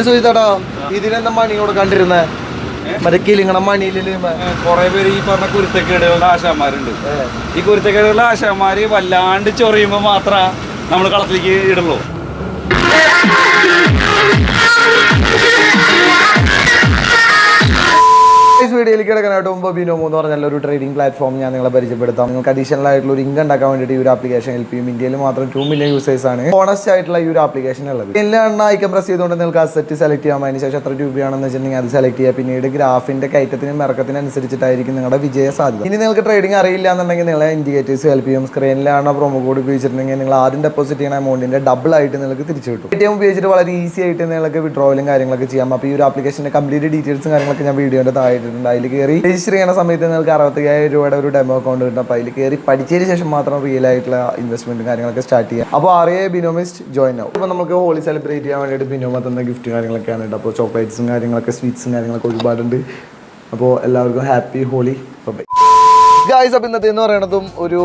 അല്ല സുഹിതേട്ടാ, ഇതിനെന്താ മണിയോട് കണ്ടിരുന്നേ? മറ്റേ കിളിങ്ങണം മണിയില് കുറെ പേര് ഈ പറഞ്ഞ കുരുത്തക്കേടുകളുടെ ആശാന്മാരുണ്ട്. ഈ കുരുത്തക്കേടുകളുടെ ആശാന്മാര് വല്ലാണ്ട് ചൊറിയുമ്പോ മാത്രമേ നമ്മൾ കളത്തിലേക്ക് ഇടുള്ളൂ. വീഡിയോയിലേക്ക് കിടക്കാനായിട്ട് മുമ്പ് ബിനോമോ എന്ന് പറഞ്ഞ ഒരു ട്രേഡിംഗ് പ്ലാറ്റ്ഫോം ഞാൻ നിങ്ങളെ പരിചയപ്പെടുത്താം. നിങ്ങൾക്ക് അഡീഷണൽ ആയിട്ടുള്ള ഒരു ഇൻകം ഉണ്ടാക്കാൻ വേണ്ടിയിട്ട് ഈ ഒരു ആപ്ലിക്കേഷൻ ഹെൽപ്പ് ചെയ്യും. ഇന്ത്യയിൽ മാത്രം 2 മില്യൺ യൂസേഴ്സ് ആണ് ഓണസ്റ്റ് ആയിട്ടുള്ള ഈ ഒരു ആപ്ലിക്കേഷൻ ഉള്ളത്. എല്ലാ ഐക്കൺ പ്രസ് ചെയ്തുകൊണ്ട് നിങ്ങൾക്ക് അസെറ്റ് സെലക്ട് ചെയ്യാം. അതിന് ശേഷം എത്ര രൂപയാണെന്ന് വെച്ചിട്ടുണ്ടെങ്കിൽ അത് സെലക്ട് ചെയ്യുക. പിന്നീട് ഗ്രാഫിന്റെ കയറ്റത്തിനും ഇറക്കത്തിനും അനുസരിച്ചിട്ടായിരിക്കും നിങ്ങളുടെ വിജയ സാധ്യത. ഇനി നിങ്ങൾക്ക് ട്രേഡിംഗ് അറിയില്ല എന്നുണ്ടെങ്കിൽ നിങ്ങളെ ഇൻഡിക്കേറ്റേഴ്സ് ഹെൽപ്പ് ചെയ്യും. സ്ക്രീനിലാണ് പ്രൊമോ കോഡ് ഉപയോഗിച്ചിട്ടുണ്ടെങ്കിൽ നിങ്ങൾ ആദ്യം ഡെപ്പോസിറ്റ് ചെയ്യുന്ന എമൗണ്ടിന്റെ ഡബിൾ ആയിട്ട് നിങ്ങൾക്ക് തിരിച്ചു കിട്ടും. ATM ഉപയോഗിച്ചിട്ട് വളരെ ഈസി ആയിട്ട് നിങ്ങൾക്ക് വിഡ്രോവലും കാര്യങ്ങളൊക്കെ ചെയ്യാം. അപ്പോൾ ഈ ഒരു ആപ്ലിക്കേഷന്റെ കംപ്ലീറ്റ് ഡീറ്റെയിൽസും കാര്യങ്ങളൊക്കെ ഞാൻ വീഡിയോന്റെ താഴെയിട്ടുണ്ട്. അതിൽ കയറി രജിസ്റ്റർ ചെയ്യുന്ന സമയത്ത് നിങ്ങൾക്ക് 65,000 രൂപയുടെ ഒരു ഡെമോ അക്കൗണ്ട് കിട്ടും. അപ്പോൾ അതിൽ കയറി പഠിച്ചതിന് ശേഷം മാത്രം റിയൽ ആയിട്ടുള്ള ഇൻവെസ്റ്റ്മെന്റ് കാര്യങ്ങളൊക്കെ സ്റ്റാർട്ട് ചെയ്യാം. അപ്പോൾ അറിയാം ബിനോമിസ്റ്റ് ജോയിൻ ആവും. അപ്പോൾ നമുക്ക് ഹോളി സെലിബ്രേറ്റ് ചെയ്യാൻ വേണ്ടിയിട്ട് ബിനോമ തന്ന ഗിഫ്റ്റ് കാര്യങ്ങളൊക്കെയാണ് ഉണ്ട്. അപ്പോൾ ചോക്ലേറ്റ്സും കാര്യങ്ങളൊക്കെ സ്വീറ്റ്സും കാര്യങ്ങളൊക്കെ ഒരുപാടുണ്ട്. അപ്പോൾ എല്ലാവർക്കും ഹാപ്പി ഹോളി. Bye guys. അപ്പോൾ ഇന്നത്തെ എന്ന് പറയുന്നതും ഒരു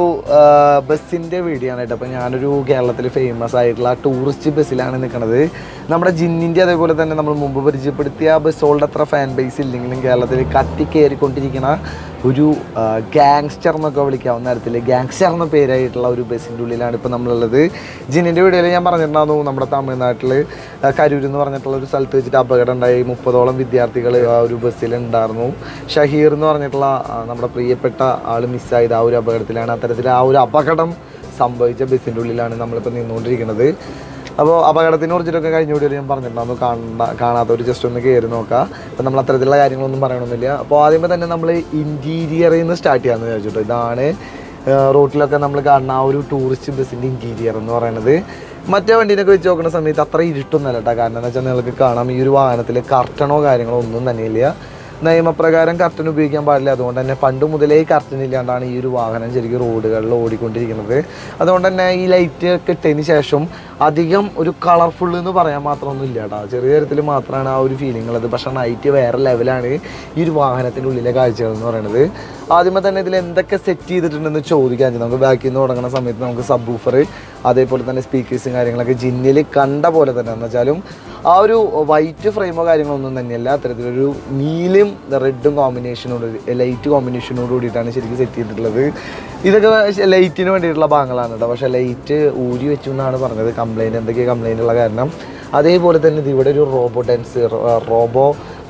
ബസ്സിൻ്റെ വീഡിയോ ആണ് കേട്ടോ. അപ്പോൾ ഞാനൊരു കേരളത്തിൽ ഫേമസ് ആയിട്ടുള്ള ടൂറിസ്റ്റ് ബസ്സിലാണ് നിൽക്കുന്നത്. നമ്മുടെ ജിന്നിൻ്റെ അതേപോലെ തന്നെ നമ്മൾ മുമ്പ് പരിചയപ്പെടുത്തിയ ബസ്സുകളുടെ അത്ര ഫാൻ ബേസ് ഇല്ലെങ്കിലും കേരളത്തിൽ കത്തി കയറിക്കൊണ്ടിരിക്കുന്ന ഒരു ഗാങ്സ്റ്റർ എന്നൊക്കെ വിളിക്കാവുന്ന തരത്തിൽ ഗാങ്സ്റ്റർ എന്ന പേരായിട്ടുള്ള ഒരു ബസ്സിൻ്റെ ഉള്ളിലാണ് ഇപ്പോൾ നമ്മളുള്ളത്. ജിന്നിൻ്റെ വീഡിയോയിൽ ഞാൻ പറഞ്ഞിട്ടുണ്ടായിരുന്നു നമ്മുടെ തമിഴ്നാട്ടിൽ കരൂർ എന്ന് പറഞ്ഞിട്ടുള്ള ഒരു സ്ഥലത്ത് വെച്ചിട്ട് അപകടം ഉണ്ടായി. 30ഓളം വിദ്യാർത്ഥികൾ ആ ഒരു ബസ്സിലുണ്ടായിരുന്നു. ഷഹീർ എന്ന് പറഞ്ഞിട്ടുള്ള നമ്മുടെ പ്രിയപ്പെട്ട ആൾ മിസ്സായത് ആ ഒരു അപകടത്തിലാണ്. അത്തരത്തിൽ ആ ഒരു അപകടം സംഭവിച്ച ബസ്സിൻ്റെ ഉള്ളിലാണ് നമ്മളിപ്പോൾ നിന്നുകൊണ്ടിരിക്കുന്നത്. അപ്പോൾ അപകടത്തിനെ കുറിച്ചിട്ടൊക്കെ കഴിഞ്ഞ വീഡിയോയിൽ ഞാൻ പറഞ്ഞിട്ടുണ്ടായിരുന്നു. കാണാത്തവർ ജസ്റ്റ് ഒന്ന് കയറി നോക്കുക. അപ്പോൾ നമ്മൾ അത്തരത്തിലുള്ള കാര്യങ്ങളൊന്നും പറയണമെന്നില്ല. അപ്പോൾ ആദ്യമേ തന്നെ നമ്മൾ ഇൻറ്റീരിയറിൽ നിന്ന് സ്റ്റാർട്ട് ചെയ്യാമെന്ന് വിചാരിച്ചിട്ട്. ഇതാണ് റോട്ടിലൊക്കെ നമ്മൾ കാണുന്ന ആ ഒരു ടൂറിസ്റ്റ് ബസ്സിൻ്റെ ഇൻറ്റീരിയർ എന്ന് പറയുന്നത്. മറ്റേ വണ്ടീനൊക്കെ വെച്ച് നോക്കുന്ന സമയത്ത് അത്ര ഇരുട്ടൊന്നുമല്ല കേട്ടോ. കാരണം എന്താ വെച്ചാൽ നിങ്ങൾക്ക് കാണാം ഈ ഒരു വാഹനത്തിൽ കർട്ടനോ കാര്യങ്ങളോ ഒന്നും തന്നെയില്ല. നിയമപ്രകാരം കർട്ടൻ ഉപയോഗിക്കാൻ പാടില്ല. അതുകൊണ്ട് തന്നെ പണ്ട് മുതലേ കർട്ടൻ ഇല്ലാണ്ടാണ് ഈ ഒരു വാഹനം ശരിക്കും റോഡുകളിൽ ഓടിക്കൊണ്ടിരിക്കുന്നത്. അതുകൊണ്ട് തന്നെ ഈ ലൈറ്റ് ഒക്കെ ഇട്ടതിന് ശേഷം അധികം ഒരു കളർഫുൾ എന്ന് പറയാൻ മാത്രമൊന്നും ഇല്ല കേട്ടോ. ചെറിയ തരത്തിൽ മാത്രമാണ് ആ ഒരു ഫീലിംഗ് ഉള്ളത്. പക്ഷേ നൈറ്റ് വേറെ ലെവലാണ് ഈ ഒരു വാഹനത്തിൻ്റെ ഉള്ളിലെ കാഴ്ചകൾ എന്ന് പറയുന്നത്. ആദ്യമേ തന്നെ ഇതിൽ എന്തൊക്കെ സെറ്റ് ചെയ്തിട്ടുണ്ടെന്ന് ചോദിക്കാൻ നമുക്ക് ബാക്കിൽ നിന്ന് തുടങ്ങുന്ന സമയത്ത് നമുക്ക് സബ് വൂഫർ അതേപോലെ തന്നെ സ്പീക്കേഴ്സും കാര്യങ്ങളൊക്കെ ജിന്നിൽ കണ്ട പോലെ തന്നെ എന്ന് വെച്ചാലും ആ ഒരു വൈറ്റ് ഫ്രെയിമോ കാര്യങ്ങളൊന്നും തന്നെയല്ല. അത്തരത്തിലൊരു നീലും റെഡും കോമ്പിനേഷനോട് ലൈറ്റ് കോമ്പിനേഷനോട് കൂടിയിട്ടാണ് ശരിക്കും സെറ്റ് ചെയ്തിട്ടുള്ളത്. ഇതൊക്കെ ലൈറ്റിന് വേണ്ടിയിട്ടുള്ള ഭാഗങ്ങളാണ് കേട്ടോ. പക്ഷേ ലൈറ്റ് ഊരി വെച്ചു എന്നാണ് പറഞ്ഞത്. എന്തൊക്കെയാണ് കംപ്ലൈൻ്റ് ഉള്ള കാരണം. അതേപോലെ തന്നെ ഇത് ഇവിടെ ഒരു റോബോ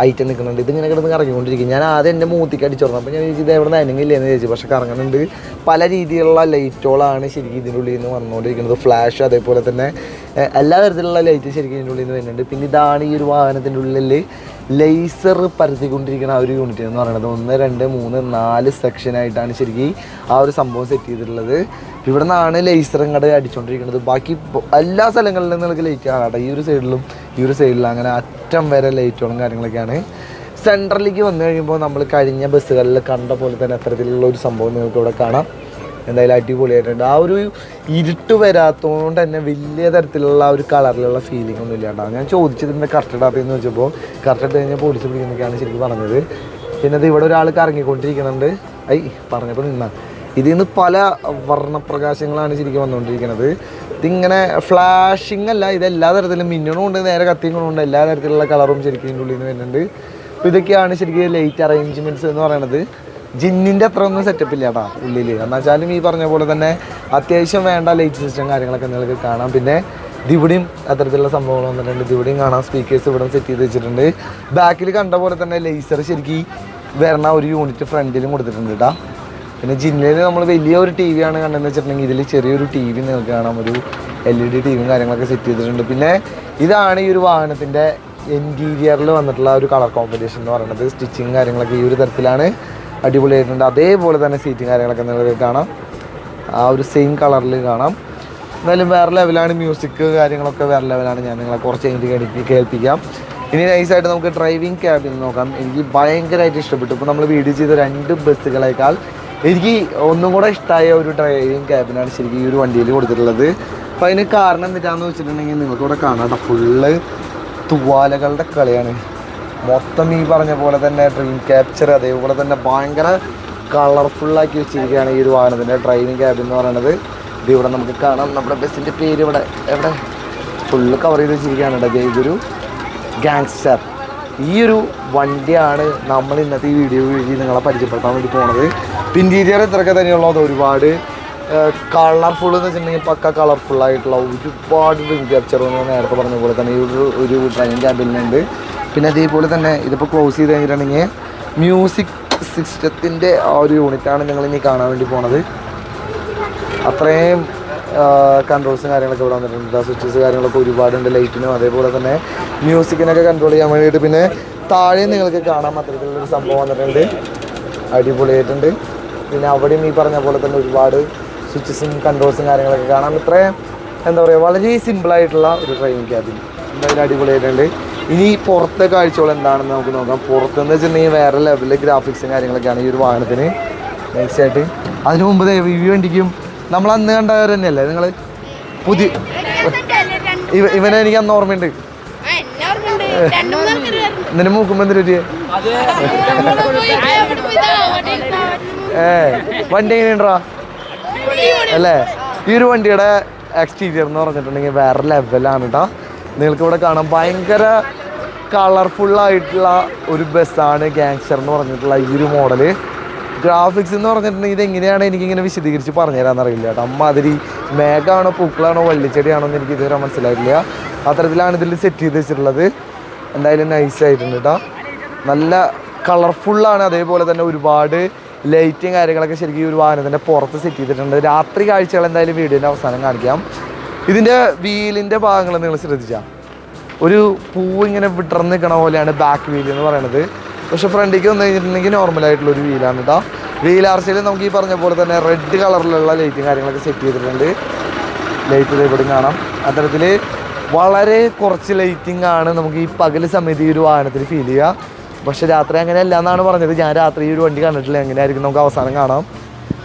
ഐറ്റം നിൽക്കുന്നുണ്ട്. ഇതിങ്ങനെ കിടന്ന് കറങ്ങിക്കൊണ്ടിരിക്കും. ഞാൻ ആദ്യം എൻ്റെ മൂത്തിക്ക് അടിച്ചോർന്നു. അപ്പോൾ ഞാൻ ഇത് എവിടെ നിന്ന് അനങ്ങില്ലേന്ന് ചോദിച്ചു. പക്ഷേ കറങ്ങുന്നുണ്ട്. പല രീതിയിലുള്ള ലൈറ്റുകളാണ് ശരിക്കും ഇതിൻ്റെ ഉള്ളിൽ നിന്ന് വന്നുകൊണ്ടിരിക്കുന്നത്. ഫ്ലാഷ് അതേപോലെ തന്നെ എല്ലാ തരത്തിലുള്ള ലൈറ്റ് ശരിക്കും ഇതിൻ്റെ ഉള്ളിൽ നിന്ന് വരുന്നുണ്ട്. പിന്നെ ഇതാണ് ഈ ഒരു വാഹനത്തിൻ്റെ ഉള്ളിൽ ലേസർ പരത്തിക്കൊണ്ടിരിക്കുന്ന ആ ഒരു യൂണിറ്റ് എന്ന് പറയുന്നത്. 1, 2, 3, 4 സെക്ഷനായിട്ടാണ് ശരിക്കും ആ ഒരു സംഭവം സെറ്റ് ചെയ്തിട്ടുള്ളത്. ഇവിടെ നിന്നാണ് ലേസർ ഇങ്ങോട്ട് അടിച്ചുകൊണ്ടിരിക്കുന്നത്. ബാക്കി എല്ലാ സ്ഥലങ്ങളിലും നിങ്ങൾക്ക് ലൈറ്റ് കാണാം. ഈ ഒരു സൈഡിലും അങ്ങനെ അറ്റം വരെ ലൈറ്റുകളും കാര്യങ്ങളൊക്കെയാണ്. സെൻട്രലിലേക്ക് വന്നു കഴിയുമ്പോൾ നമ്മൾ കഴിഞ്ഞ ബസ്സുകളിൽ കണ്ട പോലെ തന്നെ അത്തരത്തിലുള്ള ഒരു സംഭവം നിങ്ങൾക്ക് ഇവിടെ കാണാം. എന്തായാലും അടിപൊളിയായിട്ടുണ്ട്. ആ ഒരു ഇരുട്ട് വരാത്തതുകൊണ്ട് തന്നെ വലിയ തരത്തിലുള്ള ഒരു കളറിലുള്ള ഫീലിംഗ് ഒന്നും ഇല്ലാണ്ടാ. ഞാൻ ചോദിച്ചതിൻ്റെ കറക്റ്റ് ഇടാത്തതെന്ന് വെച്ചപ്പോൾ കറക്റ്റ് ഇട്ട് കഴിഞ്ഞാൽ പോലീസ് പിടിക്കുന്നൊക്കെയാണ് ശരിക്കും പറഞ്ഞത്. പിന്നെ അത് ഇവിടെ ഒരാൾ കറങ്ങിക്കൊണ്ടിരിക്കുന്നുണ്ട്. പറഞ്ഞപ്പോൾ ഇതിൽ നിന്ന് പല വർണ്ണപ്രകാശങ്ങളാണ് ശരിക്കും വന്നുകൊണ്ടിരിക്കുന്നത്. ഇതിങ്ങനെ ഫ്ലാഷിങ് അല്ല, ഇതെല്ലാ തരത്തിലും മിന്നണുണ്ട്, നേരെ കത്തിങ്ങളുണ്ട്, എല്ലാ തരത്തിലുള്ള കളറും ശരിക്കും ഇതിൻ്റെ ഉള്ളിൽ നിന്ന് വരുന്നുണ്ട്. അപ്പോൾ ഇതൊക്കെയാണ് ശരിക്കും ലൈറ്റ് അറേഞ്ച്മെൻറ്റ്സ് എന്ന് പറയുന്നത്. ജിന്നിൻ്റെ അത്ര ഒന്നും സെറ്റപ്പ് ഇല്ല കേട്ടോ ഉള്ളിൽ. എന്ന് വെച്ചാലും ഈ പറഞ്ഞ പോലെ തന്നെ അത്യാവശ്യം വേണ്ട ലൈറ്റ് സിസ്റ്റം കാര്യങ്ങളൊക്കെ നിങ്ങൾക്ക് കാണാം. പിന്നെ ഇവിടെയും അത്തരത്തിലുള്ള സംഭവങ്ങൾ വന്നിട്ടുണ്ട്. ഇവിടെയും കാണാം. സ്പീക്കേഴ്സ് ഇവിടെ സെറ്റ് ചെയ്ത് വെച്ചിട്ടുണ്ട്. ബാക്കിൽ കണ്ട പോലെ തന്നെ ലേസർ ശരിക്കും വരണ ഒരു യൂണിറ്റ് ഫ്രണ്ടിലും കൊടുത്തിട്ടുണ്ട് കേട്ടോ. പിന്നെ ജിന്നിൽ നമ്മൾ വലിയ ഒരു ടി വിയാണ് കണ്ടതെന്ന് വെച്ചിട്ടുണ്ടെങ്കിൽ ഇതിൽ ചെറിയൊരു ടി വി നിങ്ങൾക്ക് കാണാം. ഒരു LED ടിവിയും കാര്യങ്ങളൊക്കെ സെറ്റ് ചെയ്തിട്ടുണ്ട്. പിന്നെ ഇതാണ് ഈ ഒരു വാഹനത്തിൻ്റെ ഇൻറ്റീരിയറിൽ വന്നിട്ടുള്ള ഒരു കളർ കോമ്പിനേഷൻ എന്ന് പറയുന്നത്. സ്റ്റിച്ചിങ് കാര്യങ്ങളൊക്കെ ഈ ഒരു തരത്തിലാണ് അടിപൊളിയായിട്ടുണ്ട്. അതേപോലെ തന്നെ സീറ്റും കാര്യങ്ങളൊക്കെ നിങ്ങൾക്ക് കാണാം. ആ ഒരു സെയിം കളറിൽ കാണാം. എന്തായാലും വേറെ ലെവലാണ്. മ്യൂസിക് കാര്യങ്ങളൊക്കെ വേറെ ലെവലാണ്. ഞാൻ നിങ്ങളെ കുറച്ച് കഴിഞ്ഞിട്ട് കേൾപ്പിക്കാം. ഇനി നൈസായിട്ട് നമുക്ക് ഡ്രൈവിംഗ് ക്യാബിൻ നോക്കാം. എനിക്ക് ഭയങ്കരമായിട്ട് ഇഷ്ടപ്പെട്ടു. ഇപ്പോൾ നമ്മൾ വീഡിയോ ചെയ്ത 2 ബസ്സുകളേക്കാൾ എനിക്ക് ഒന്നും കൂടെ ഇഷ്ടമായ ഒരു ഡ്രൈവിംഗ് ക്യാബിനാണ് ശരിക്കും ഈ ഒരു വണ്ടിയിൽ കൊടുത്തിട്ടുള്ളത്. അപ്പോൾ അതിന് കാരണം എന്താണെന്ന് വെച്ചിട്ടുണ്ടെങ്കിൽ നിങ്ങൾക്കിവിടെ കാണാം. ഫുള്ള് തുവാലകളുടെ കളിയാണ് മൊത്തം. ഈ പറഞ്ഞ പോലെ തന്നെ ഡ്രീം ക്യാപ്ചർ അതേപോലെ തന്നെ ഭയങ്കര കളർഫുള്ളാക്കി വെച്ചിരിക്കുകയാണ് ഈ ഒരു വാഹനത്തിൻ്റെ ഡ്രൈവിംഗ് ക്യാബിൻ എന്ന് പറയുന്നത്. ഇത് ഇവിടെ നമുക്ക് കാണാം. നമ്മുടെ ബസ്സിൻ്റെ പേര് ഇവിടെ ഫുള്ള് കവർ ചെയ്ത് വെച്ചിരിക്കുകയാണ് കേട്ടോ. ജയ്ഗുരു ഗാങ്സ്റ്റർ. ഈ ഒരു വണ്ടിയാണ് നമ്മൾ ഇന്നത്തെ ഈ വീഡിയോ വഴി നിങ്ങളെ പരിചയപ്പെടുത്താൻ വേണ്ടി പോണത്. ഇൻറ്റീരിയർ ഇത്രയൊക്കെ തന്നെയുള്ളത്. ഒരുപാട് കളർഫുൾ എന്ന് വെച്ചിട്ടുണ്ടെങ്കിൽ പക്ക കളർഫുള്ളായിട്ടുള്ള ഒരുപാട് ഡ്രീം ക്യാപ്ചർ എന്ന് നേരത്തെ പറഞ്ഞ പോലെ തന്നെ ഒരു ഡ്രൈവിംഗ് ക്യാബിനുണ്ട്. പിന്നെ അതേപോലെ തന്നെ ഇതിപ്പോൾ ക്ലോസ് ചെയ്ത് കഴിഞ്ഞിട്ടുണ്ടെങ്കിൽ മ്യൂസിക് സിസ്റ്റത്തിൻ്റെ ആ ഒരു യൂണിറ്റാണ് നിങ്ങളിനി കാണാൻ വേണ്ടി പോണത്. അത്രയും കൺട്രോൾസും കാര്യങ്ങളൊക്കെ ഇവിടെ വന്നിട്ടുണ്ട്. സ്വിച്ചസ് കാര്യങ്ങളൊക്കെ ഒരുപാടുണ്ട് ലൈറ്റിനും അതേപോലെ തന്നെ മ്യൂസിക്കിനൊക്കെ കൺട്രോൾ ചെയ്യാൻ വേണ്ടിയിട്ട്. പിന്നെ താഴെ നിങ്ങൾക്ക് കാണാൻ അത്തരത്തിലുള്ളൊരു സംഭവം വന്നിട്ടുണ്ട്, അടിപൊളിയായിട്ടുണ്ട്. പിന്നെ അവിടെയും ഈ പറഞ്ഞ പോലെ തന്നെ ഒരുപാട് സ്വിച്ചസും കൺട്രോൾസും കാര്യങ്ങളൊക്കെ കാണാം. ഇത്രയും എന്താ പറയുക, വളരെ സിമ്പിളായിട്ടുള്ള ഒരു ഡ്രൈവിംഗ് ക്യാബിൻ എന്തായാലും അടിപൊളിയായിട്ടുണ്ട്. ഇനി പുറത്തെ കാഴ്ചകൾ എന്താണെന്ന് നമുക്ക് നോക്കാം. പുറത്തെന്ന് വെച്ചിട്ടുണ്ടെങ്കിൽ വേറെ ലെവലിൽ ഗ്രാഫിക്സും കാര്യങ്ങളൊക്കെയാണ് ഈ ഒരു വാഹനത്തിന് നൈസായിട്ട്. അതിന് മുമ്പ് ഈ വണ്ടിക്കും നമ്മൾ അന്ന് കണ്ടവർ തന്നെയല്ലേ നിങ്ങൾ? പുതിയ ഇവനെ എനിക്ക് അന്ന് ഓർമ്മയുണ്ട്. ഇതിന് മൂക്കുമ്പോ എന്തിനു വണ്ടി എങ്ങനെയുണ്ടാ അല്ലേ? ഈ ഒരു വണ്ടിയുടെ എക്സ്റ്റീരിയർ എന്ന് പറഞ്ഞിട്ടുണ്ടെങ്കിൽ വേറെ ലെവലാണ് കേട്ടോ. നിങ്ങൾക്ക് ഇവിടെ കാണാം ഭയങ്കര കളർഫുള്ളായിട്ടുള്ള ഒരു ബസ്സാണ് ഗാങ്സ്റ്റർ എന്ന് പറഞ്ഞിട്ടുള്ള ഈ ഒരു മോഡല്. ഗ്രാഫിക്സ് എന്ന് പറഞ്ഞിട്ടുണ്ടെങ്കിൽ ഇതെങ്ങനെയാണ് എനിക്കിങ്ങനെ വിശദീകരിച്ച് പറഞ്ഞു തരാമെന്നറിയില്ല കേട്ടോ. അമ്മാതിരി മേഘാണോ പൂക്കളാണോ വള്ളിച്ചെടിയാണോ എന്ന് എനിക്ക് ഇതുവരെ മനസ്സിലായിട്ടില്ല. അത്തരത്തിലാണ് ഇതിൽ സെറ്റ് ചെയ്ത് വെച്ചിട്ടുള്ളത്. എന്തായാലും നൈസായിട്ടുണ്ട് കേട്ടോ, നല്ല കളർഫുള്ളാണ്. അതേപോലെ തന്നെ ഒരുപാട് ലൈറ്റും കാര്യങ്ങളൊക്കെ ശരിക്കും ഈ ഒരു വാഹനത്തിൻ്റെ പുറത്ത് സെറ്റ് ചെയ്തിട്ടുണ്ട്. രാത്രി കാഴ്ചകൾ എന്തായാലും വീഡിയോൻ്റെ അവസാനം കാണിക്കാം. ഇതിൻ്റെ വീലിൻ്റെ ഭാഗങ്ങൾ നിങ്ങൾ ശ്രദ്ധിച്ചാൽ ഒരു പൂവ് ഇങ്ങനെ വിടർന്ന് നിൽക്കണ പോലെയാണ് ബാക്ക് വീൽ എന്ന് പറയുന്നത്. പക്ഷേ ഫ്രണ്ടിലേക്ക് വന്നു കഴിഞ്ഞിട്ടുണ്ടെങ്കിൽ നോർമലായിട്ടുള്ളൊരു വീലാണ് കേട്ടോ. വീൽ ആർച്ചയിൽ നമുക്ക് ഈ പറഞ്ഞ പോലെ തന്നെ റെഡ് കളറിലുള്ള ലൈറ്റും കാര്യങ്ങളൊക്കെ സെറ്റ് ചെയ്തിട്ടുണ്ട്. ലൈറ്റ് ഇവിടെയും കാണാം. അത്തരത്തിൽ വളരെ കുറച്ച് ലൈറ്റിംഗ് ആണ് നമുക്ക് ഈ പകൽ സമയത്ത് ഈ ഒരു വാഹനത്തിൽ ഫീൽ ചെയ്യുക. പക്ഷേ രാത്രി അങ്ങനെയല്ല എന്നാണ് പറഞ്ഞത്. ഞാൻ രാത്രി ഈ ഒരു വണ്ടി കണ്ടിട്ടില്ല, എങ്ങനെയായിരിക്കും നമുക്ക് അവസാനം കാണാം.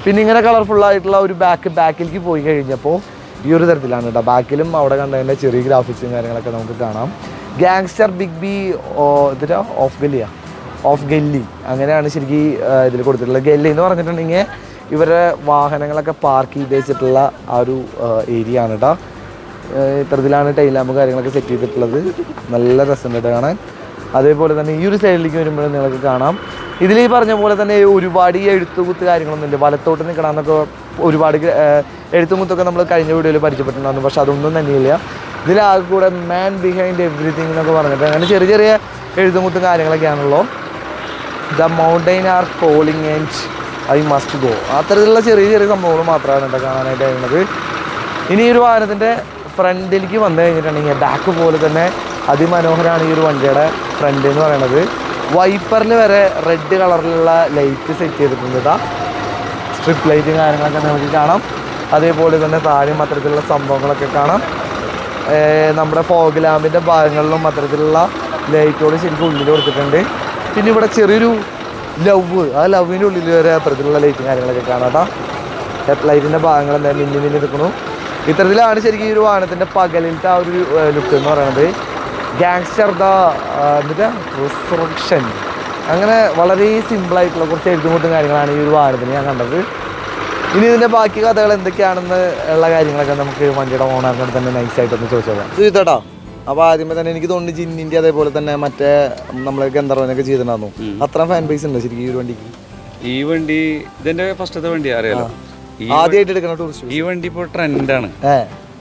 പിന്നെ ഇങ്ങനെ കളർഫുള്ളായിട്ടുള്ള ഒരു ബാക്കിലേക്ക് പോയി കഴിഞ്ഞപ്പോൾ ഈ ഒരു തരത്തിലാണ് കേട്ടോ. ബാക്കിലും അവിടെ കണ്ടതിൻ്റെ ചെറിയ ഗ്രാഫിക്സും കാര്യങ്ങളൊക്കെ നമുക്ക് കാണാം. ഗാങ്സ്റ്റർ ബിഗ് ബി ഇതിൻ്റെ ഓഫ് ഗല്ലി അങ്ങനെയാണ് ശരിക്കും ഇതിൽ കൊടുത്തിട്ടുള്ളത്. ഗല്ലി എന്ന് പറഞ്ഞിട്ടുണ്ടെങ്കിൽ ഇവരുടെ വാഹനങ്ങളൊക്കെ പാർക്ക് ചെയ്ത് വെച്ചിട്ടുള്ള ആ ഒരു ഏരിയ ആണ് കേട്ടോ. ഇത്തരത്തിലാണ് ടൈൽ ലാമ്പ് കാര്യങ്ങളൊക്കെ സെറ്റ് ചെയ്തിട്ടുള്ളത്. നല്ല രസമുണ്ട് കാണാൻ. അതേപോലെ തന്നെ ഈ ഒരു സൈഡിലേക്ക് വരുമ്പോഴും നിങ്ങൾക്ക് കാണാം ഇതിൽ ഈ പറഞ്ഞ പോലെ തന്നെ ഒരുപാട് ഈ എഴുത്തുകുത്ത് കാര്യങ്ങളൊന്നുമില്ല. വലത്തോട്ട് നിൽക്കണമെന്നൊക്കെ ഒരുപാട് എഴുത്തുകുത്തൊക്കെ നമ്മൾ കഴിഞ്ഞ വീഡിയോയിൽ പരിചയപ്പെട്ടിട്ടുണ്ടായിരുന്നു. പക്ഷെ അതൊന്നും തന്നെയില്ല. ഇതിലാകെ കൂടെ മാൻ ബിഹൈൻഡ് എവറിത്തിങ് എന്നൊക്കെ പറഞ്ഞിട്ട് അങ്ങനെ ചെറിയ ചെറിയ എഴുത്തുകുത്തും കാര്യങ്ങളൊക്കെയാണല്ലോ. The mountain are calling and I must go. അത്തരത്തിലുള്ള ചെറിയ ചെറിയ സംഭവങ്ങൾ മാത്രമാണ് കേട്ടോ കാണാനായിട്ട് കഴിയുന്നത്. ഇനി ഈ ഒരു വാഹനത്തിൻ്റെ ഫ്രണ്ടിലേക്ക് വന്നു കഴിഞ്ഞിട്ടുണ്ടെങ്കിൽ ബാക്ക് പോലെ തന്നെ അതിമനോഹരമാണ് ഈ ഒരു വണ്ടിയുടെ ഫ്രണ്ട് എന്ന് പറയുന്നത്. വൈപ്പറിൽ വരെ റെഡ് കളറിലുള്ള ലൈറ്റ് സെറ്റ് ചെയ്തിട്ടുണ്ട് കേട്ടോ. സ്ട്രിപ്പ് ലൈറ്റും കാര്യങ്ങളൊക്കെ നമുക്ക് കാണാം. അതേപോലെ തന്നെ താഴെയും അത്തരത്തിലുള്ള സംഭവങ്ങളൊക്കെ കാണാം. നമ്മുടെ ഫോഗ് ലാമ്പിൻ്റെ ഭാഗങ്ങളിലും അത്തരത്തിലുള്ള ലൈറ്റോട് ശരിക്കും ഉള്ളിൽ കൊടുത്തിട്ടുണ്ട്. പിന്നെ ഇവിടെ ചെറിയൊരു ആ ലവിൻ്റെ ഉള്ളിൽ വരെ അത്തരത്തിലുള്ള ലൈറ്റും കാര്യങ്ങളൊക്കെ കാണാം കേട്ടോ. ഹെഡ് ലൈറ്റിൻ്റെ ഭാഗങ്ങൾ എന്തായാലും മിന്നി നിൽക്കുന്നു. ഇത്തരത്തിലാണ് ശരിക്കും ഈ ഒരു വാഹനത്തിൻ്റെ പകലിലത്തെ ആ ഒരു ലുക്ക് എന്ന് പറയുന്നത്. ഗാങ്സ്റ്റർ എന്നിട്ട് റിസറക്ഷൻ അങ്ങനെ വളരെ സിമ്പിളായിട്ടുള്ള കുറച്ച് എഴുതുമുട്ടും കാര്യങ്ങളാണ് ഈ ഒരു വാഹനത്തിന് ഞാൻ കണ്ടത്. ഇനി ഇതിൻ്റെ ബാക്കി കഥകൾ എന്തൊക്കെയാണെന്ന് ഉള്ള കാര്യങ്ങളൊക്കെ നമുക്ക് വണ്ടിയുടെ ഓണറിനോട് തന്നെ നൈസായിട്ടൊന്ന് ചോദിച്ചോളാം. സുജിത്തേട്ടാ, അപ്പോൾ ആദ്യമേ തന്നെ എനിക്ക് തോന്നുന്നു ജിന്നിൻ്റെ അതേപോലെ തന്നെ മറ്റേ നമ്മൾ ഗന്ധർവനൊക്കെ ചെയ്തിട്ടുണ്ടായിരുന്നു. അത്ര ഫാൻ ബേസ് ഉണ്ട് ശരിക്കും ഈ ഒരു വണ്ടിക്ക്? ഈ വണ്ടി ഇതിന്റെ ഫസ്റ്റത്തെ വണ്ടി അറിയാലോ, ആദ്യമായിട്ട് എടുക്കുന്ന ടൂറിസ്റ്റ്. ഈ വണ്ടി ഇപ്പോൾ ട്രെൻഡാണ്.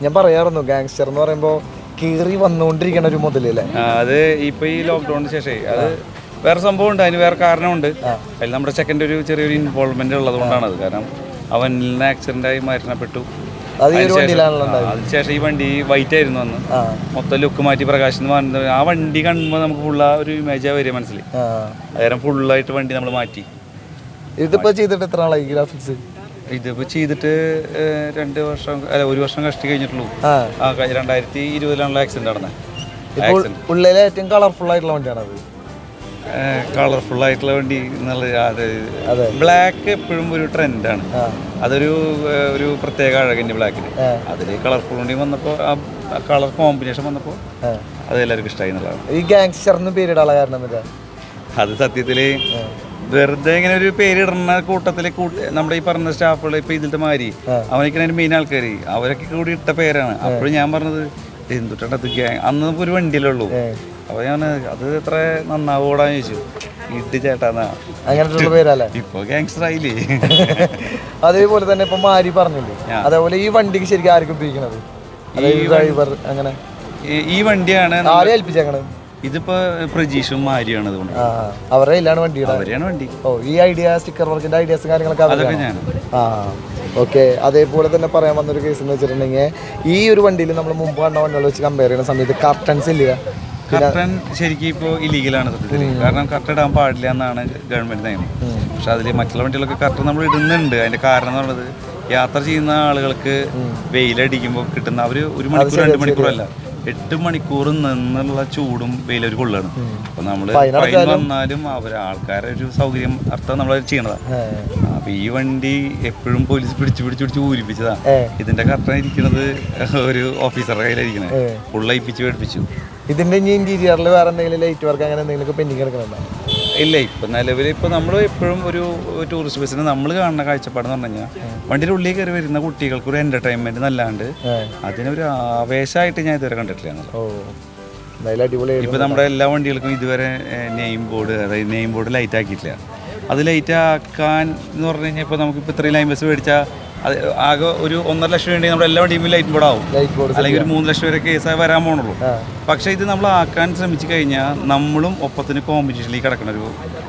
ഞാൻ പറയാറുന്നു ഗാങ്സ്റ്റർ എന്ന് പറയുമ്പോൾ കീറി വന്നുകൊണ്ടിരിക്കണ ഒരു മുതലല്ലേ. അത് ഇപ്പൊ ഈ ലോക്ക്ഡൌണിന് ശേഷം അത് വേറെ സംഭവം ഉണ്ട്, അതിന് വേറെ കാരണമുണ്ട്. അതിൽ നമ്മുടെ ചെക്കൻ്റെ ഒരു ചെറിയൊരു ഇൻവോൾവ്മെന്റ് ഉള്ളത് കൊണ്ടാണത്. കാരണം അവൻ ആക്സിഡന്റ് ആയി മരണപ്പെട്ടു. അതിനുശേഷം ഈ വണ്ടി വൈറ്റ് ആയിരുന്നു അന്ന്. മൊത്തം ലുക്ക് മാറ്റി പ്രകാശം ആ വണ്ടി കാണുമ്പോൾ നമുക്ക് ഫുള്ള ഒരു ഇമേജാ വരിക മനസ്സിൽ. അന്നേരം ഫുള്ളായിട്ട് വണ്ടി നമ്മൾ മാറ്റി. ഇതിപ്പോ ചെയ്തിട്ട് എത്ര ആളായി ഗ്രാഫിക്സ്? ഇതിപ്പോ ചെയ്തിട്ട് 2 വർഷം അല്ല 1 വർഷം കഷ്ടി കഴിഞ്ഞിട്ടുള്ളൂ. 2020 ആക്സിഡന്റ് നടന്നത്. ഉള്ളിലെ ഏറ്റവും കളർഫുൾ ആയിട്ടുള്ള വണ്ടിയാണ് അത്. കളർഫുൾ ആയിട്ടുള്ള വണ്ടി എന്നുള്ളത് ബ്ലാക്ക് എപ്പോഴും ഒരു ട്രെൻഡാണ്. അതൊരു പ്രത്യേക അഴകിന്റെ ബ്ലാക്കിന്. അതിൽ കളർഫുൾ വണ്ടി വന്നപ്പോൾ ആ കളർ കോമ്പിനേഷൻ വന്നപ്പോൾ അത് എല്ലാവർക്കും ഇഷ്ടമായി എന്നുള്ളതാണ്. ഈ ഗാങ്സ്റ്ററിന് പേരിടാനുള്ള കാരണം എന്താ? അത് സത്യത്തില് വെറുതെ ഇങ്ങനെ ഒരു പേരിടുന്ന കൂട്ടത്തില് നമ്മുടെ ഈ പറഞ്ഞ സ്റ്റാഫുകൾ ഇപ്പൊ ഇതിലത്തെ മാതിരി അവനൊക്കെ മെയിൻ ആൾക്കാർ അവരൊക്കെ കൂടി ഇട്ട പേരാണ്. അപ്പോഴും ഞാൻ പറഞ്ഞത് എന്തുട്ടാ അന്ന് ഒരു വണ്ടിയിലുള്ളൂ, അപ്പോൾ ഞാൻ അത് എത്ര നന്നാവോടാന്ന് ചോദിച്ചു. ഇട്ട് ചേട്ടാന്നാ അങ്ങനത്തെ പേരല്ലേ ഇപ്പൊ ഗാങ്സ്റ്റർ ആയില്ലേ. അതേപോലെ തന്നെ ഇപ്പൊ മാരി പറഞ്ഞില്ലേ, അതേപോലെ ഈ വണ്ടിക്ക് ശരിക്കും ആർക്കും ഉപയോഗിക്കണത് ഡ്രൈവർ അങ്ങനെ ഈ വണ്ടിയാണ് ആരെ ഏൽപ്പിച്ചേക്കണത്? ഇതിപ്പോ പ്രജീഷും മാരിയാണ്. അതുകൊണ്ട് അവരുടെ കയ്യിലാണ് വണ്ടിയുടെ അവരെയാണ് വണ്ടി. ഓ, ഈ ഐഡിയ സ്റ്റിക്കർ വർക്കിന്റെ ഐഡിയാസും കാര്യങ്ങളൊക്കെ അതൊക്കെ ഞാൻ. ആ ഓക്കെ. അതേപോലെ തന്നെ പറയാൻ വന്നൊരു കേസ് എന്ന് വെച്ചിട്ടുണ്ടെങ്കിൽ ഈ ഒരു വണ്ടിയിൽ നമ്മൾ മുമ്പ് കണ്ട വണ്ടികൾ വെച്ച് കമ്പയർ ചെയ്യുന്ന സമയത്ത് കർട്ടൻസ് ഇല്ല. കർട്ടൻ ശരിക്കും ഇപ്പോൾ ഇല്ലീഗലാണ് സത്യത്തിൽ. കാരണം കർട്ടൻ ഇടാൻ പാടില്ല എന്നാണ് ഗവൺമെന്റ് നിയമം. പക്ഷെ അതിൽ മറ്റുള്ള വണ്ടികളൊക്കെ കർട്ടൻ നമ്മൾ ഇടുന്നുണ്ട്. അതിന്റെ കാരണം എന്ന് പറയുന്നത് യാത്ര ചെയ്യുന്ന ആളുകൾക്ക് വെയിലടിക്കുമ്പോൾ കിട്ടുന്ന അവർ 1 മണിക്കൂർ 2 മണിക്കൂറല്ല 8 മണിക്കൂർ നിന്നുള്ള ചൂടും വെയിലൊരു കൊള്ളാണ്. അപ്പൊ നമ്മള് ഫൈൻ വന്നാലും ആൾക്കാരെ ഒരു സൗകര്യം അർത്ഥം നമ്മൾ ചെയ്യണതാണ്. അപ്പൊ ഈ വണ്ടി എപ്പോഴും പോലീസ് പിടിച്ച് ഊരിപ്പിച്ചതാ. ഇതിന്റെ കർട്ടൻ ഇരിക്കുന്നത് ഒരു ഓഫീസറുടെ കയ്യിലിരിക്കണേ. ഫുള്ളയിപ്പിച്ച് പേടിപ്പിച്ചു. ഇതിന്റെ ഇനി ഇന്റീരിയറിൽ വേറെ എന്തെങ്കിലും ലൈറ്റ് വർക്ക് അങ്ങനെ എന്തെങ്കിലും പെൻഡിങ് കിടക്കണുണ്ടോ? ഇല്ല. ഇപ്പൊ നിലവിൽ ഇപ്പൊ നമ്മൾ എപ്പോഴും ഒരു ടൂറിസ്റ്റ് ബസ്സിന് നമ്മൾ കാണുന്ന കാഴ്ചപ്പാടെന്ന് പറഞ്ഞു കഴിഞ്ഞാൽ വണ്ടിയുടെ ഉള്ളിൽ കയറി വരുന്ന കുട്ടികൾക്ക് ഒരു എന്റർടൈൻമെന്റ് നല്ലാണ്ട് അതിനൊരു ആവേശമായിട്ട് ഞാൻ ഇതുവരെ കണ്ടിട്ടില്ല. ഇപ്പൊ നമ്മുടെ എല്ലാ വണ്ടികൾക്കും ഇതുവരെ നെയിം ബോർഡ്, അതായത് നെയിം ബോർഡ് ലൈറ്റ് ആക്കിയിട്ടില്ല. അത് ലൈറ്റ് ആക്കാൻ എന്ന് പറഞ്ഞു കഴിഞ്ഞാൽ ഇപ്പൊ നമുക്കിപ്പോൾ ഇത്രയും ലൈൻ ബസ് മേടിച്ചാൽ അത് ആകെ ഒരു 1.5 ലക്ഷം വേണ്ടി നമ്മുടെ എല്ലാ വണ്ടിയും ലൈറ്റ് ബോർഡ് ആവും. അല്ലെങ്കിൽ ഒരു 3 ലക്ഷം വരെ കേസായി വരാൻ പോണുള്ളൂ. പക്ഷെ ഇത് നമ്മൾ ആക്കാൻ ശ്രമിച്ചു കഴിഞ്ഞാൽ നമ്മളും ഒപ്പത്തിന് കോമ്പറ്റീഷനിലേക്ക് കിടക്കുന്ന ഒരു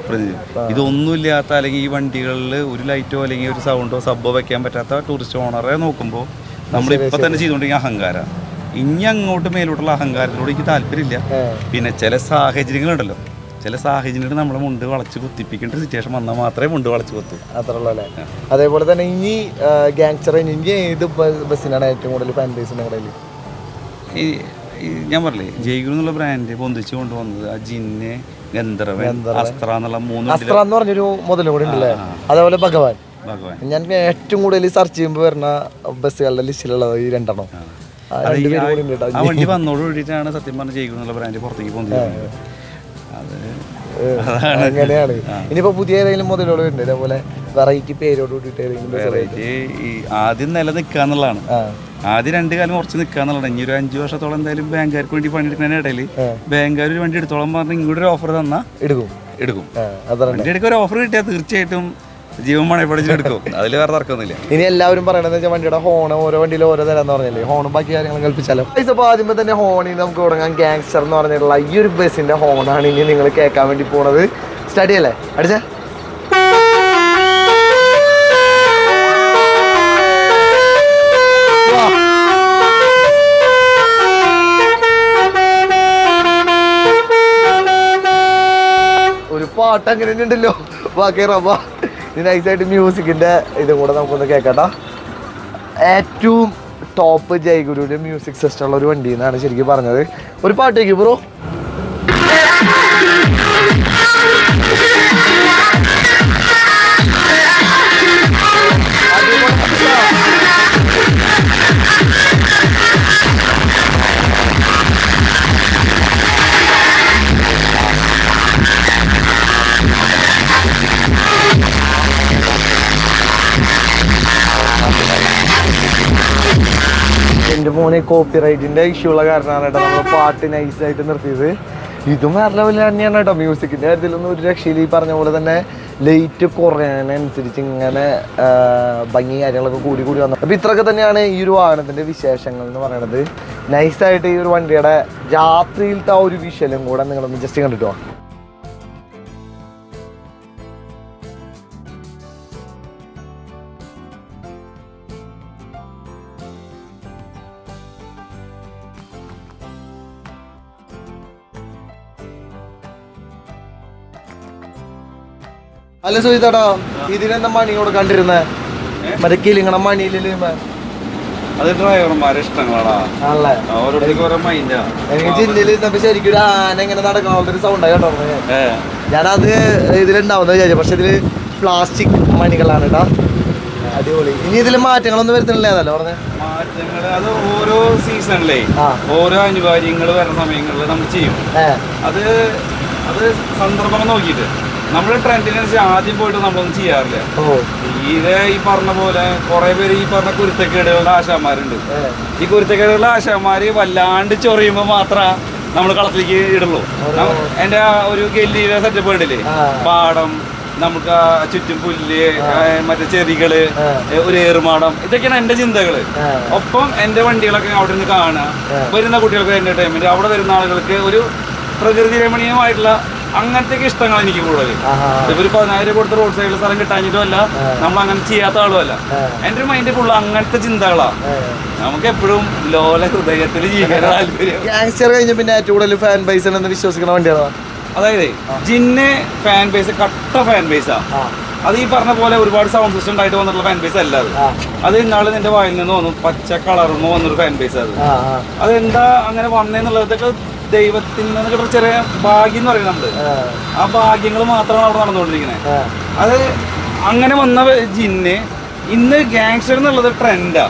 പ്രതിനിധി. ഇതൊന്നുമില്ലാത്ത അല്ലെങ്കിൽ ഈ വണ്ടികളിൽ ഒരു ലൈറ്റോ അല്ലെങ്കിൽ ഒരു സൗണ്ടോ സബ്ബോ വെക്കാൻ പറ്റാത്ത ടൂറിസ്റ്റ് ഓണറെ നോക്കുമ്പോൾ നമ്മളിപ്പോൾ തന്നെ ചെയ്തുകൊണ്ടിരിക്കുന്ന അഹങ്കാരം. ഇനി അങ്ങോട്ട് മേലോട്ടുള്ള അഹങ്കാരത്തിനോട് എനിക്ക് താല്പര്യമില്ല. പിന്നെ ചില സാഹചര്യങ്ങളുണ്ടല്ലോ, ചില സാഹചര്യങ്ങൾ നമ്മളെ മുണ്ട് വളച്ച് കുത്തിപ്പിക്കേണ്ട സിറ്റുവേഷൻ വന്നാൽ മാത്രമേ മുണ്ട് വളച്ച് കുത്തു. അത്രയുള്ളൂ അല്ലേ? അതേപോലെ തന്നെ ഇനി ഗാങ്സ്റ്റർ ഇനി ഏത് ബസ്സിനാണ് ഏറ്റവും കൂടുതൽ ഫാൻ ബേസ് നിങ്ങളുടെ? ഈ ഞാൻ പറഞ്ഞില്ലേ, ജയ്ഗുരു എന്നുള്ള ബ്രാൻഡ് പൊന്തിച്ച് കൊണ്ടുവന്നത് ആ ജിന്ന്, ഗന്ധർവൻ, അസ്ത്ര എന്നുള്ള 3 അസ്ത്ര എന്ന് പറഞ്ഞൊരു മുതലും കൂടി ഉണ്ടല്ലേ. അതേപോലെ ഭഗവാൻ. ഞാൻ ഏറ്റവും കൂടുതൽ സെർച്ച് ചെയ്യുമ്പോൾ വരുന്ന ബസ്സുകളുടെ ലിസ്റ്റിലുള്ളത് ഈ 2 എണ്ണം. ആ വണ്ടി വന്നോട് കൂടിയിട്ടാണ് സത്യം പറഞ്ഞ ജയ്ഗുരു എന്നുള്ള ബ്രാൻഡ് പുറത്തേക്ക് പൊന്തിക്കുന്നത്. അങ്ങനെയാണ്. ഇനിയിപ്പോ പുതിയ ഏതെങ്കിലും മുതലോട് ഉണ്ട് ഇതേപോലെ വെറൈറ്റി പേരോട് കൂടിയിട്ട് ആദ്യം നിലനിൽക്കാന്നുള്ളതാണ്. ആദ്യം 2 കാലം ഉറച്ച് നിൽക്കാന്നുള്ളതാണ്. ഇനി ഒരു 5 വർഷത്തോളം എന്തായാലും ബാങ്കുകാർക്ക് വേണ്ടി പണിയെടുക്കുന്നതിന് ഇടയിൽ ബാങ്കുകാർ ഒരു വണ്ടി എടുത്തോളം പറഞ്ഞ് ഇങ്ങോട്ട് ഒരു ഓഫർ തന്നാൽ എടുക്കും. വണ്ടി എടുക്കാൻ ഒരു ഓഫർ കിട്ടിയാൽ തീർച്ചയായിട്ടും ജീവൻ പണയപ്പെടുത്തിയെടുക്കും. അതിൽ വേറെ തർക്കമൊന്നുമില്ല. ഇനി എല്ലാവരും പറയണത് വെച്ചാൽ വണ്ടിയുടെ ഹോൺ ഓരോ വണ്ടിയിൽ ഓരോ തരം എന്ന് പറഞ്ഞില്ലേ, ഹോണും ബാക്കി കാര്യങ്ങളും കൽപ്പിച്ചാലോ. അപ്പോൾ ആദ്യമേ തന്നെ ഹോണിൽ നമുക്ക് തുടങ്ങാം. ഗാങ്സ്റ്റർ എന്ന് പറഞ്ഞിട്ടുള്ള ഈ ഒരു ബസ്സിന്റെ ഹോണാണ് ഇനി നിങ്ങൾ കേൾക്കാൻ വേണ്ടി പോണത്. സ്റ്റഡി അല്ലേ അടിച്ചേ? ഒരു പാട്ട് അങ്ങനെ ഉണ്ടല്ലോ. ബാക്കി റബ്ബ നൈസായിട്ട് മ്യൂസിക്കിൻ്റെ ഇതും കൂടെ നമുക്കൊന്ന് കേൾക്കട്ടോ. ഏറ്റവും ടോപ്പ് ജയ്ഗുരുവിൻ്റെ മ്യൂസിക് സിസ്റ്റം ഉള്ള ഒരു വണ്ടി എന്നാണ് ശരിക്കും പറഞ്ഞത്. ഒരു പാട്ട് കേൾക്കും ബ്രോ. എൻ്റെ മോനെ കോപ്പി റൈറ്റിൻ്റെ ഇഷ്യൂ ഉള്ള കാരണമാണ് കേട്ടോ നമ്മൾ പാട്ട് നൈസായിട്ട് നിർത്തിയത്. ഇതും വേറെ ലെവലിൽ തന്നെയാണ് കേട്ടോ. മ്യൂസിക്കിൻ്റെ കാര്യത്തിലൊന്നും ഒരു രക്ഷയിൽ ഈ പറഞ്ഞ പോലെ തന്നെ ലൈറ്റ് കുറയാനനുസരിച്ച് ഇങ്ങനെ ഭംഗി കാര്യങ്ങളൊക്കെ കൂടി വന്നു. അപ്പോൾ ഇത്രയൊക്കെ തന്നെയാണ് ഈ ഒരു വാഹനത്തിൻ്റെ വിശേഷങ്ങൾ എന്ന് പറയുന്നത്. നൈസായിട്ട് ഈ ഒരു വണ്ടിയുടെ രാത്രിയിലത്തെ ആ ഒരു വിഷ്വലും കൂടെ നിങ്ങളൊന്ന് ജസ്റ്റ് കണ്ടിട്ട് പോകാം. അല്ല സുഹിതേട്ടാ, ഇതിനെന്താ മണി കൊടുക്കാണ്ടിരുന്നേ? മറ്റേ കിളിങ്ങണ മണിയില് അത് ഡ്രൈവർമാരെ ഇഷ്ടങ്ങളാ. എനിക്ക് ജില്ലയിൽ ഇരുന്നപ്പോ ശരിക്കും ഒരു ആന ഇങ്ങനെ നടക്കണ ഒരു സൗണ്ടായി കേട്ടോ. ഞാനത് ഇതിലുണ്ടാവുന്ന വിചാരിച്ചു. പക്ഷെ ഇതില് പ്ലാസ്റ്റിക് മണികളാണ് കേട്ടാ. അടിപൊളി. ഇനി ഇതില് മാറ്റങ്ങളൊന്നും വരുത്തണില്ലേന്നല്ലോ പറഞ്ഞേ? മാറ്റങ്ങൾ അത് ഓരോ സീസണിലേ ഓരോ അനിവാര്യങ്ങൾ വരുന്ന സമയങ്ങളിൽ നമ്മൾ ചെയ്യും. അത് സന്ദർഭം നോക്കിയിട്ട് നമ്മുടെ ട്രെൻഡിനനുസരിച്ച് ആദ്യം പോയിട്ട് നമ്മളൊന്നും ചെയ്യാറില്ല. തീരെ ഈ പറഞ്ഞ പോലെ കുറെ പേര് ഈ പറഞ്ഞ കുരുത്തക്കേടുകളുടെ ആശാന്മാരുണ്ട്. ഈ കുരുത്തക്കേടുകളുടെ ആശാന്മാര് വല്ലാണ്ട് ചൊറിയുമ്പോൾ മാത്രം നമ്മൾ കളത്തിലേക്ക് ഇടുള്ളൂ. എൻ്റെ ആ ഒരു ഗല്ലിയിലെ സെറ്റപ്പ് കണ്ടില്ലേ, പാടം, നമുക്ക് ചുറ്റും പുല്ല്, മറ്റേ ചെടികള്, ഒരു ഏറുമാടം, ഇതൊക്കെയാണ് എന്റെ ചിന്തകള്. ഒപ്പം എന്റെ വണ്ടികളൊക്കെ അവിടെ നിന്ന് കാണുക, വരുന്ന കുട്ടികൾക്ക് എന്റർടൈൻമെന്റ്, അവിടെ വരുന്ന ആളുകൾക്ക് ഒരു പ്രകൃതി രമണീയമായിട്ടുള്ള അങ്ങനത്തെ ഇഷ്ടങ്ങൾ എനിക്ക് കൂടുതൽ. ഇപ്പൊ ഒരു 10,000 കൊടുത്ത് റോഡ് സൈഡിൽ സ്ഥലം കിട്ടാഞ്ഞിട്ടും അല്ല, നമ്മൾ അങ്ങനെ ചെയ്യാത്ത ആളുമല്ല. എന്റെ ഒരു മൈൻഡ് ഫുള്ള് അങ്ങനത്തെ ചിന്തകളാ. നമുക്ക് എപ്പോഴും ലോല ഹൃദയത്തിൽ ജീവിക്കാൻ താല്പര്യം. ഗാങ്സ്റ്റർ കഴിഞ്ഞ പിന്നെ ഏറ്റവും കൂടുതൽ ഫാൻ ബേസ് എന്ന് വിശ്വസിക്കുന്ന വണ്ടികളാണ്. അതായത് ജിന്ന് ഫാൻ ബേസ് കട്ട ഫാൻ ബേസാ. അത് ഈ പറഞ്ഞ പോലെ ഒരുപാട് സൗണ്ട് സിസ്റ്റം ഉണ്ടായിട്ട് വന്നിട്ടുള്ള ഫാൻ ബേസ് അല്ല അത് ഇന്നാള് നിന്റെ വായിൽ നിന്ന് തോന്നും പച്ച കളർന്ന് വന്നൊരു ഫാൻ ബേസ്. അതെന്താ അങ്ങനെ വന്നേന്നുള്ളതൊക്കെ ദൈവത്തിൽ നിന്ന് കിട്ടുന്ന ചെറിയ ഭാഗ്യം എന്ന് പറയുന്നത്. ആ ഭാഗ്യങ്ങൾ മാത്രമാണ് അവിടെ നടന്നുകൊണ്ടിരിക്കുന്നത്. അത് അങ്ങനെ വന്ന ജിന്ന് ഇന്ന് ഗാങ്സ്റ്റർ എന്നുള്ളത് ട്രെൻഡാ.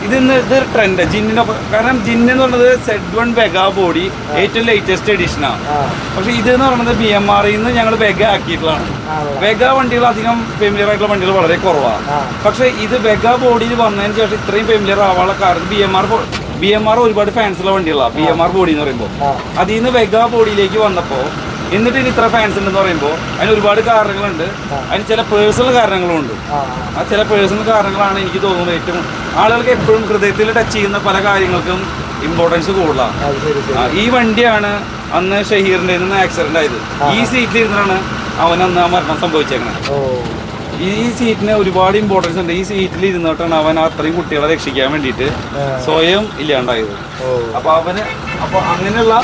ഇത് ട്രെൻഡ് ജിന്നിനൊക്കെ. കാരണം ജിന്ന് എന്ന് പറയുന്നത് Z1 വെഗ ബോഡി ഏറ്റവും ലേറ്റസ്റ്റ് എഡിഷനാണ്. പക്ഷെ ഇത് എന്ന് പറയുന്നത് BMR നിന്ന് ഞങ്ങൾ വെഗ ആക്കിയിട്ടുള്ളതാണ്. വെഗ വണ്ടികൾ അധികം ഫെമിലിയർ ആയിട്ടുള്ള വണ്ടികൾ വളരെ കുറവാണ്. പക്ഷെ ഇത് വെഗ ബോഡിയിൽ വന്നതിന് ശേഷം ഇത്രയും ഫെമിലിയർ ആവാനുള്ള കാരണം BMR ഒരുപാട് ഫാൻസുള്ള വണ്ടികളാണ്. BMR ബോഡി എന്ന് പറയുമ്പോൾ അതിൽ നിന്ന് വെഗ ബോഡിയിലേക്ക് വന്നപ്പോൾ എന്നിട്ട് ഇനി ഇത്ര ഫാൻസ് ഉണ്ടെന്ന് പറയുമ്പോൾ അതിന് ഒരുപാട് കാരണങ്ങളുണ്ട്. അതിന് ചില പേഴ്സണൽ കാരണങ്ങളും ഉണ്ട്. ആ ചില പേഴ്സണൽ കാരണങ്ങളാണ് എനിക്ക് തോന്നുന്നത് ഏറ്റവും ആളുകൾക്ക് എപ്പോഴും ഹൃദയത്തിൽ ടച്ച് ചെയ്യുന്ന പല കാര്യങ്ങൾക്കും ഇമ്പോർട്ടൻസ് കൂടുതലാണ്. ഈ വണ്ടിയാണ് അന്ന് ഷഹീറിന്റെ നിന്ന് ആക്സിഡന്റ് ആയത്. ഈ സീറ്റിൽ ഇരുന്നാണ് അവൻ അന്ന് ആ മരണം സംഭവിച്ചേക്കണത്. ഈ സീറ്റിന് ഒരുപാട് ഇമ്പോർട്ടൻസ് ഉണ്ട്. ഈ സീറ്റിൽ ഇരുന്നിട്ടാണ് അവൻ അത്രയും കുട്ടികളെ രക്ഷിക്കാൻ വേണ്ടിയിട്ട് സ്വയം ഇല്ലാണ്ടായത്. അപ്പൊ അങ്ങനെയുള്ള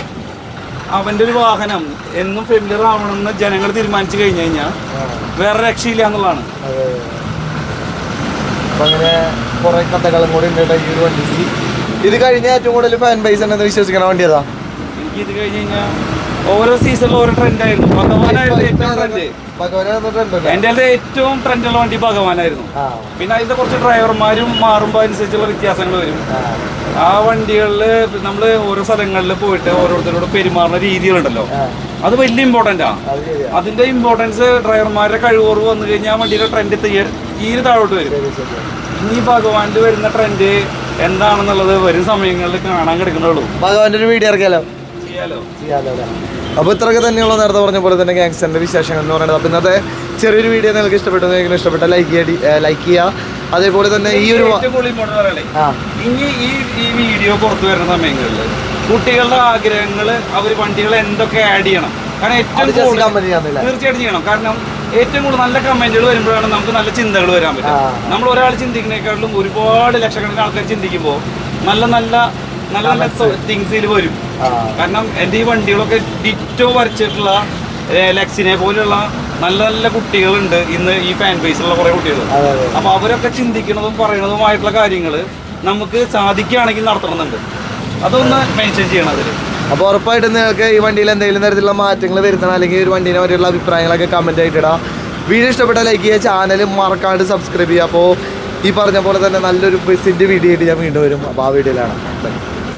അവന്റെ ഒരു വാഹനം എന്നും ഫെമിലിയർ ആവണമെന്ന് ജനങ്ങൾ തീരുമാനിച്ചു കഴിഞ്ഞു കഴിഞ്ഞാൽ വേറെ രക്ഷയില്ല എന്നുള്ളതാണ്. അങ്ങനെ കുറെ കഥകളും കൂടി ഉണ്ട് ഈ ഒരു വണ്ടിക്ക്. ഇത് കഴിഞ്ഞ ഏറ്റവും കൂടുതൽ ഫാൻ ബേസ് ഉണ്ടെന്ന് വിശ്വസിക്കണ വണ്ടി ഏതാ? എനിക്ക് ഇത് കഴിഞ്ഞ് കഴിഞ്ഞാൽ ഓരോ സീസണിലും ഓരോ ട്രെൻഡായിരുന്നു. ഭഗവാനായിരുന്നു ഏറ്റവും ട്രെൻഡ്. എന്റെ ഏറ്റവും ട്രെൻഡുള്ള വണ്ടി ഭഗവാനായിരുന്നു. പിന്നെ അതിന്റെ കുറച്ച് ഡ്രൈവർമാരും മാറുമ്പോൾ അനുസരിച്ചുള്ള വ്യത്യാസങ്ങൾ വരും. ആ വണ്ടികളിൽ നമ്മൾ ഓരോ സ്ഥലങ്ങളിൽ പോയിട്ട് ഓരോരുത്തരോട് പെരുമാറുന്ന രീതികളുണ്ടല്ലോ, അത് വലിയ ഇമ്പോർട്ടൻ്റാ. അതിന്റെ ഇമ്പോർട്ടൻസ് ഡ്രൈവർമാരുടെ കഴിവുറവ് വന്നു കഴിഞ്ഞാൽ ആ വണ്ടിയുടെ ട്രെൻഡ് തീരെ താഴോട്ട് വരും. ഇനി ഭഗവാന്റെ വരുന്ന ട്രെൻഡ് എന്താണെന്നുള്ളത് വരും സമയങ്ങളിൽ കാണാൻ കിടക്കുന്നുള്ളൂ. ഭഗവാന്റെ ഒരു വീഡിയോ ഇറക്കിയാലോ? ചെയ്യാലോ. അപ്പോൾ ഇത്രയൊക്കെ തന്നെയുള്ള നേരത്തെ പറഞ്ഞ പോലെ തന്നെ ഗാങ്സ്റ്ററിന്റെ വിശേഷങ്ങൾ എന്ന് പറയുന്നത്. അപ്പോൾ ഇന്നത്തെ ചെറിയൊരു വീഡിയോ നിങ്ങൾക്ക് ഇഷ്ടപ്പെട്ടെങ്കിൽ ഇഷ്ടപ്പെട്ട ലൈക്ക് ചെയ്യുക. അതേപോലെ തന്നെ ഈ ഒരു ഇനി ഈ വീഡിയോ പുറത്തു വരുന്ന സമയങ്ങളിൽ കുട്ടികളുടെ ആഗ്രഹങ്ങൾ അവർ വണ്ടികൾ എന്തൊക്കെ ആഡ് ചെയ്യണം. കാരണം ഏറ്റവും തീർച്ചയായിട്ടും ചെയ്യണം. കാരണം ഏറ്റവും കൂടുതൽ നല്ല കമന്റുകൾ വരുമ്പോഴാണ് നമുക്ക് നല്ല ചിന്തകൾ വരാൻ പറ്റും. നമ്മൾ ഒരാൾ ചിന്തിക്കുന്നതിനേക്കാളും ഒരുപാട് ലക്ഷക്കണക്കിന് ആൾക്കാർ ചിന്തിക്കുമ്പോൾ നല്ല നല്ല നല്ല നല്ല തിങ്സ് ഇതിൽ വരും. കാരണം എൻ്റെ ഈ വണ്ടികളൊക്കെ ഡിറ്റോ വരച്ചിട്ടുള്ള ലെക്സിനെ പോലെയുള്ള നല്ല നല്ല കുട്ടികളുണ്ട് ഇന്ന് ഈ ഫാൻ ബേസിലുള്ള കുറെ കുട്ടികൾ. അപ്പൊ അവരൊക്കെ ചിന്തിക്കുന്നതും പറയുന്നതുമായിട്ടുള്ള കാര്യങ്ങൾ നമുക്ക് സാധിക്കുകയാണെങ്കിൽ നടത്തണമെന്നുണ്ട്. അതൊന്ന് മെൻഷൻ ചെയ്യണം അതിൽ. അപ്പോൾ ഉറപ്പായിട്ടും നിങ്ങൾക്ക് ഈ വണ്ടിയിൽ എന്തെങ്കിലും തരത്തിലുള്ള മാറ്റങ്ങൾ വരുത്തണം, അല്ലെങ്കിൽ ഒരു വണ്ടീനെ പറ്റിയുള്ള അഭിപ്രായങ്ങളൊക്കെ കമന്റ് ആയിട്ട് ഇടാം. വീഡിയോ ഇഷ്ടപ്പെട്ടാൽ ലൈക്ക് ചെയ്യുക, ചാനൽ മറക്കാണ്ട് സബ്സ്ക്രൈബ് ചെയ്യുക. അപ്പോൾ ഈ പറഞ്ഞ പോലെ തന്നെ നല്ലൊരു ബസ്സിൻ്റെ വീഡിയോ ആയിട്ട് ഞാൻ വീണ്ടും വരും. അപ്പോൾ ആ വീഡിയോയിലാണ്.